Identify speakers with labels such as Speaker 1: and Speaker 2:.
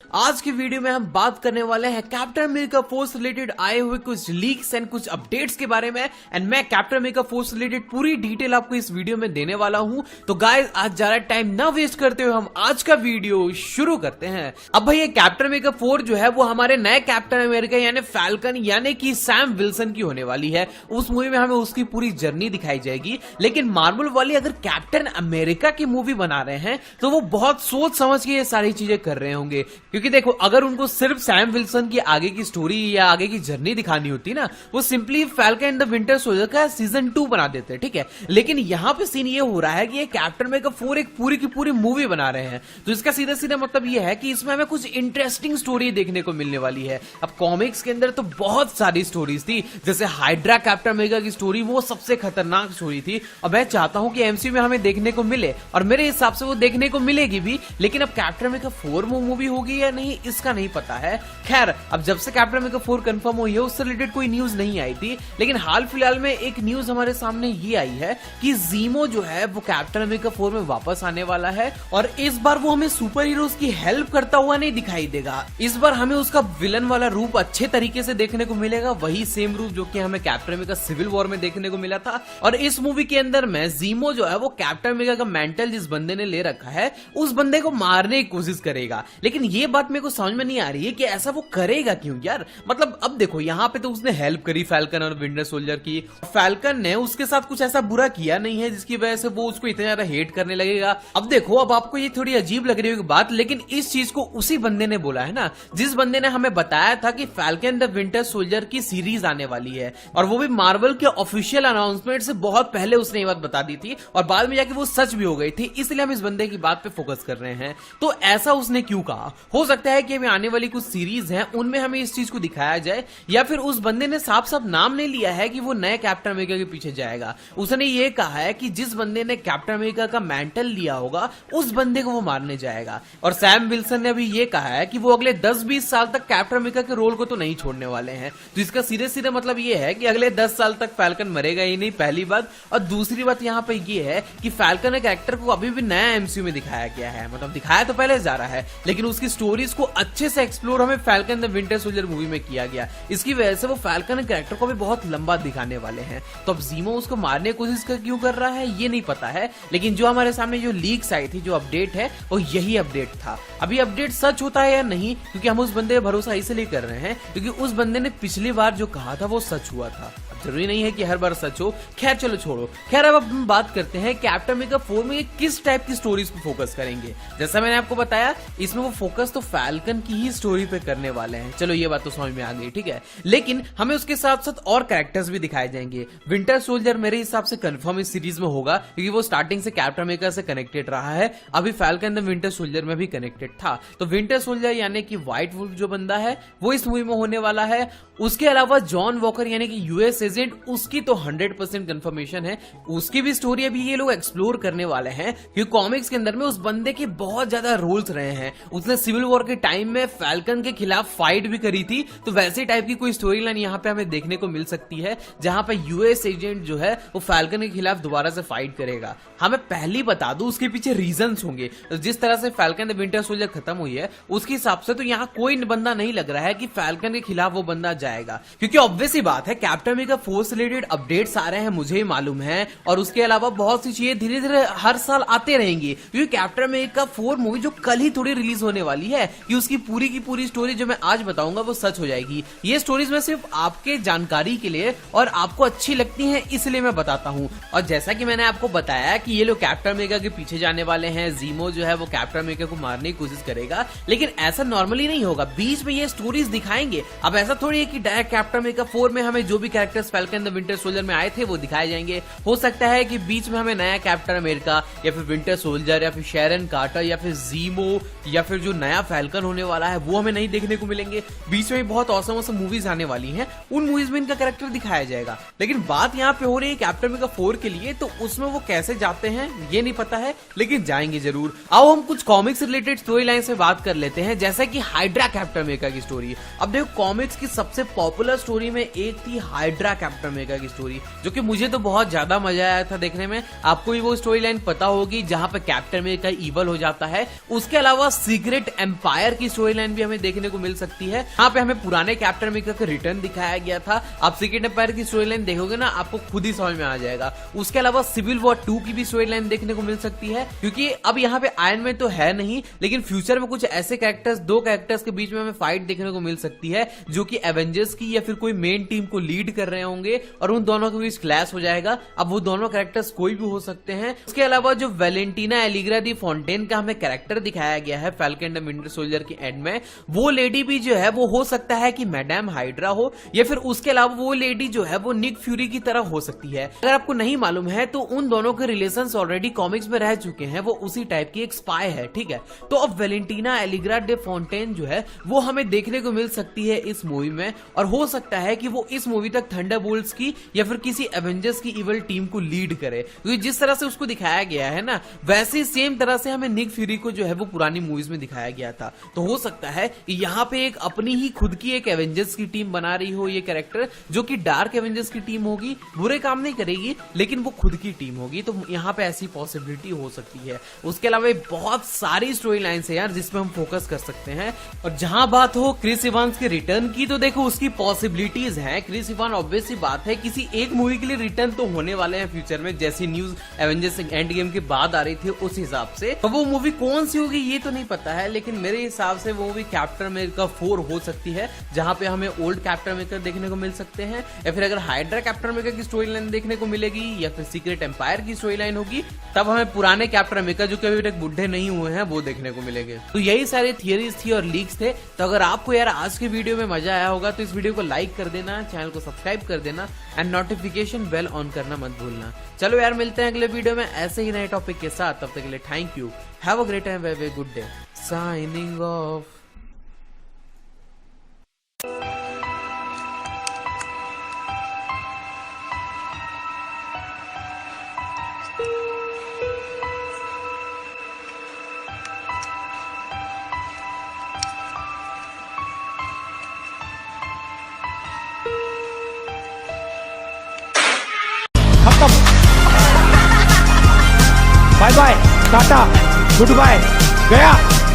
Speaker 1: आज की वीडियो में हम बात करने वाले हैं कैप्टन अमेरिका फोर्स रिलेटेड आए हुए कुछ लीक्स एंड कुछ अपडेट्स के बारे में। एंड मैं कैप्टन अमेरिका फोर्स रिलेटेड पूरी डिटेल आपको इस वीडियो में देने वाला हूं। तो गाइस आज ज्यादा टाइम ना वेस्ट करते हुए हम आज का वीडियो शुरू करते हैं। अब भाई ये कैप्टन अमेरिका 4 जो है वो हमारे नए कैप्टन अमेरिका यानी फैल्कन यानी कि सैम विल्सन की होने वाली है। उस मूवी में हमें उसकी पूरी जर्नी दिखाई जाएगी। लेकिन मार्वल वाले अगर कैप्टन अमेरिका की मूवी बना रहे हैं तो वो बहुत सोच समझ के ये सारी चीजें कर रहे होंगे, क्योंकि देखो अगर उनको सिर्फ सैम विल्सन की आगे की स्टोरी या आगे की जर्नी दिखानी होती ना, वो simply falcon and the winter soldier का सीजन 2 बना देते, ठीक है। लेकिन यहाँ पे सीन ये हो रहा है कि ये कैप्टन अमेरिका 4 एक पूरी की पूरी मूवी बना रहे हैं। तो इसका सीधा सीधा मतलब ये है कि इसमें हमें कुछ इंटरेस्टिंग स्टोरी देखने को मिलने वाली है। अब कॉमिक्स के अंदर तो बहुत सारी स्टोरीज थी, जैसे हाइड्रा कैप्टन अमेरिका की स्टोरी, वो सबसे खतरनाक स्टोरी थी। और मैं चाहता हूं कि एमसीयू में हमें देखने को मिले, और मेरे हिसाब से वो देखने को मिलेगी भी। लेकिन अब कैप्टन अमेरिका 4 मूवी होगी या नहीं इसका नहीं पता है। खैर अब जब से कैप्टन अमेरिका 4 कंफर्म हुई है उससे रिलेटेड कोई न्यूज नहीं आई थी। लेकिन हाल फिलहाल में एक न्यूज हमारे सामने ये आई है कि ज़ीमो जो है वो कैप्टन अमेरिका 4 में वापस आने वाला है, और इस बार वो हमें सुपर हीरोज की हेल्प करता हुआ नहीं दिखाई देगा। इस बार हमें उसका विलन वाला रूप अच्छे तरीके से देखने को मिलेगा, वही सेम रूप जो कि हमें कैप्टन अमेरिका सिविल वॉर में देखने को मिला था। और इस मूवी के अंदर में ज़ीमो जो है वो कैप्टन अमेरिका का मेंटल जिस बंदे ने ले रखा है उस बंदे को मारने की कोशिश करेगा। लेकिन ये बात मेरे को समझ में नहीं आ रही है कि ऐसा वो करेगा क्यों यार। मतलब अब देखो यहाँ पे तो उसने हेल्प करी फैल्कन और विंटर सोल्जर की, फैल्कन ने उसके साथ कुछ ऐसा बुरा किया नहीं है जिसकी वजह से वो उसको इतना ज्यादा हेट करने लगेगा। अब देखो अब आपको ये थोड़ी अजीब लग रही होगी बात, लेकिन इस चीज को उसी बंदे ने बोला है ना जिस बंदे ने हमें बताया था कि फैल्कन द विंटर सोल्जर की सीरीज आने वाली है, और वो भी मार्वल के ऑफिशियल अनाउंसमेंट से बहुत पहले उसने ये बात बता दी थी, और बाद में जाके वो सच भी हो गई थी। इसलिए हम इस बंदे की बात पे फोकस कर रहे हैं। तो ऐसा उसने क्यों कहा? हो सकता है कि हमें आने वाली कुछ सीरीज हैं उनमें हमें इस चीज को दिखाया जाए, या फिर उस बंदे ने साफ साफ नाम नहीं लिया है कि वो नए कैप्टन अमेरिका के पीछे जाएगा। उसने ये कहा है कि जिस बंदे ने कैप्टन अमेरिका का मेंटल लिया होगा उस बंदे को वो मारने जाएगा। और सैम विल्सन ने अभी ये कहा है कि वो अगले 10-20 साल तक कैप्टन अमेरिका के रोल को तो नहीं छोड़ने वाले हैं। तो इसका सीधे सीधे मतलब ये है कि अगले 10 साल तक फैल्कन मरेगा ही नहीं, पहली बात। और दूसरी बात यहाँ पे ये है कि फैल्कन के कैरेक्टर को अभी भी नया एमसीयू में दिखाया गया है, मतलब दिखाया तो पहले जा रहा है, लेकिन उसकी स्टोरीज को अच्छे से एक्सप्लोर हमें falcon the winter soldier movie में किया गया। इसकी वजह से वो फैल्कन कैरेक्टर को भी बहुत लंबा दिखाने वाले हैं। तो अब ज़ीमो उसको मारने की कोशिश क्यों कर रहा है ये नहीं पता है, लेकिन जो हमारे सामने जो लीक्स आई थी, जो अपडेट है, वो यही अपडेट था। अभी अपडेट सच होता है या नहीं, क्योंकि हम उस बंदे पे भरोसा इसलिए कर रहे हैं क्योंकि उस बंदे ने पिछली बार जो कहा था वो सच हुआ था। जरूरी नहीं है कि हर बार सच हो। खैर चलो छोड़ो। खैर अब हम बात करते हैं कैप्टन अमेरिका 4 में किस टाइप की स्टोरीज पे फोकस करेंगे। जैसा मैंने आपको बताया इसमें वो फोकस तो फैल्कन की ही स्टोरी पे करने वाले हैं। चलो ये बात तो समझ में आ गई, ठीक है। लेकिन हमें उसके साथ साथ और कैरेक्टर्स भी दिखाए जाएंगे। विंटर सोल्जर मेरे हिसाब से कंफर्म इस सीरीज में होगा, क्योंकि वो स्टार्टिंग से कैप्टन अमेरिका से कनेक्टेड रहा है। अभी फैल्कन द विंटर सोल्जर में भी कनेक्टेड था। तो विंटर सोल्जर यानी कि व्हाइट वुल्फ जो बंदा है वो इस मूवी में होने वाला है। उसके अलावा जॉन वॉकर यानी कि यूएस एजेंट, उसकी तो 100% कंफर्मेशन है। उसकी भी स्टोरी अभी ये लोग एक्सप्लोर करने वाले हैं, क्योंकि कॉमिक्स के अंदर में उस बंदे के बहुत ज्यादा रोल्स रहे हैं। उसने सिविल वॉर के टाइम में फैल्कन के खिलाफ फाइट भी करी थी। तो वैसे टाइप की कोई स्टोरी लाइन यहाँ पे हमें देखने को मिल सकती है, जहां पे यूएस एजेंट जो है वो फैल्कन के खिलाफ दोबारा से फाइट करेगा। हमें पहले बता दूं उसके पीछे रीजंस होंगे। तो जिस तरह से फैल्कन द विंटर सोल्जर खत्म हुई है उसके हिसाब से तो यहाँ कोई बंदा नहीं लग रहा है कि फैल्कन के खिलाफ वो बंदा जाएगा, क्योंकि ऑब्वियस ही बात है कैप्टन अमेरिका 4 से रिलेटेड अपडेट्स आ रहे हैं, मुझे ही मालूम है। और उसके अलावा बहुत सी चीजें धीरे धीरे हर साल आते रहेंगी, क्योंकि कैप्टन अमेरिका 4 मूवी जो कल ही थोड़ी रिलीज होने वाली है कि उसकी पूरी की पूरी स्टोरी जो मैं आज बताऊंगा वो सच हो जाएगी। ये स्टोरीज में सिर्फ आपके जानकारी के लिए और आपको अच्छी लगती हैं इसलिए मैं बताता हूं। और जैसा कि मैंने आपको बताया कि ये लोग कैप्टन अमेरिका के पीछे जाने वाले हैं, ज़ीमो जो है वो कैप्टन अमेरिका को मारने की कोशिश करेगा, लेकिन ऐसा नॉर्मली नहीं होगा, बीच में ये स्टोरीज दिखाएंगे। अब ऐसा थोड़ी है कि डायरेक्ट कैप्टन अमेरिका 4 में हमें जो भी characters falcon the winter soldier में आए थे वो दिखाए जाएंगे। हो सकता है कि बीच में हमें नया कैप्टन अमेरिका या फिर विंटर सोल्जर या फिर शेरन कार्टर या फिर ज़ीमो या फिर जो नया फैल्कन होने वाला है वो हमें नहीं देखने को मिलेंगे। बीच में बहुत औसम मूवीज आने वाली हैं, उन मूवीज में इनका कैरेक्टर दिखाया जाएगा। लेकिन बात यहाँ पे हो रही है कैप्टन अमेरिका 4 के लिए, तो उसमें वो कैसे जाते हैं ये नहीं पता है, लेकिन जाएंगे जरूर। आओ हम कुछ कॉमिक्स रिलेटेड स्टोरी लाइन से बात कर लेते हैं, जैसा कि हाइड्रा कैप्टन अमेरिका की स्टोरी। अब देखो कॉमिक्स की सबसे पॉपुलर स्टोरी में एक थी हाइड्रा कैप्टन अमेरिका की स्टोरी, जो कि मुझे तो बहुत ज्यादा मजा आया था देखने में। आपको भी वो स्टोरी लाइन पता होगी जहां पे कैप्टन अमेरिका ईवल हो जाता है। उसके अलावा सीक्रेट एम्पायर की स्टोरी लाइन भी हमें देखने को मिल सकती है। यहाँ पे हमें पुराने कैप्टन अमेरिका का रिटर्न दिखाया गया था। आप सीक्रेट एम्पायर की स्टोरी लाइन देखोगे ना, आपको खुद ही समझ में आ जाएगा। उसके अलावा सिविल वॉर 2 की भी स्टोरी लाइन देखने को मिल सकती है, क्योंकि अब यहाँ पे आयरन मैन तो है नहीं, लेकिन फ्यूचर में कुछ ऐसे कैरेक्टर्स, दो कैरेक्टर्स के बीच में हमें फाइट देखने को मिल सकती है जो कि एवेंजर्स की या फिर कोई मेन टीम को लीड कर रहे होंगे और उन दोनों के बीच क्लैश हो जाएगा। अब वो दोनों कैरेक्टर्स कोई भी हो सकते हैं। उसके अलावा जो वैलेंटीना एलिग्रा दी फॉन्टेन का हमें कैरेक्टर दिखाया गया है फैल्कन एंड विंटर सोल्जर के एंड में, वो लेडी भी जो है वो हो सकता है कि मैडम हाइड्रा हो, या फिर उसके अलावा वो लेडी जो है वो निक फ्यूरी की तरह हो सकती है। अगर आपको नहीं मालूम है तो उन दोनों के रिलेशंस ऑलरेडी कॉमिक्स में रह चुके हैं, वो उसी टाइप की एक स्पाई है, ठीक है। तो अब वैलेंटीना एलिग्रा डे फॉन्टेन जो है वो हमें देखने को मिल सकती है इस मूवी में, और हो सकता है कि वो इस मूवी तक थंडरबोल्ट्स की या फिर किसी एवेंजर्स की इवल टीम को लीड करे, क्योंकि जिस तरह से उसको दिखाया गया है ना, वैसे सेम तरह से हमें निक फ्यूरी को जो है वो पुरानी मूवीज में दिखाया गया था। तो हो सकता है यहाँ पे एक अपनी ही खुद की एक एवेंजर्स की टीम बना रही हो ये कैरेक्टर, जो कि डार्क एवेंजर्स की टीम होगी, बुरे काम नहीं करेगी लेकिन वो खुद की टीम होगी। तो यहाँ पे ऐसी पॉसिबिलिटी हो सकती है। उसके अलावा बहुत सारी स्टोरी लाइन्स है यार जिसमें हम फोकस कर सकते हैं। और जहां बात हो क्रिस इवांस के रिटर्न की, तो देखो उसकी पॉसिबिलिटीज हैं। क्रिस इवांस ऑब्वियस सी बात है किसी एक मूवी के लिए रिटर्न तो होने वाले हैं फ्यूचर में, जैसी न्यूज एवेंजर्स एंड गेम के बाद आ रही थी उस हिसाब से। अब वो मूवी कौन सी होगी ये तो नहीं पता है, लेकिन मेरे हिसाब से वो मूवी कैप्टन अमेरिका 4 हो सकती है, जहां पे हमें ओल्ड कैप्टन अमेरिका देखने को मिल सकते हैं, या फिर अगर हाइड्रा कैप्टन अमेरिका की स्टोरी लाइन देखने को मिलेगी, या फिर सीक्रेट एम्पायर की स्टोरी लाइन होगी, तब हमें पुराने कैप्टन अमेरिका जो कि अभी तक बुढ़े नहीं हुए हैं वो देखने को मिलेंगे। तो यही सारी थियरीज थी और लीक्स थे। तो अगर आपको यार आज के वीडियो में मजा आया होगा तो इस वीडियो को लाइक कर देना, चैनल को सब्सक्राइब कर देना एंड नोटिफिकेशन बेल ऑन करना मत भूलना। चलो यार मिलते हैं अगले वीडियो में ऐसे ही नए टॉपिक के साथ। तब तक के लिए thank you, have a great time, have a good day, signing off.
Speaker 2: Bye bye, tata, goodbye, गया।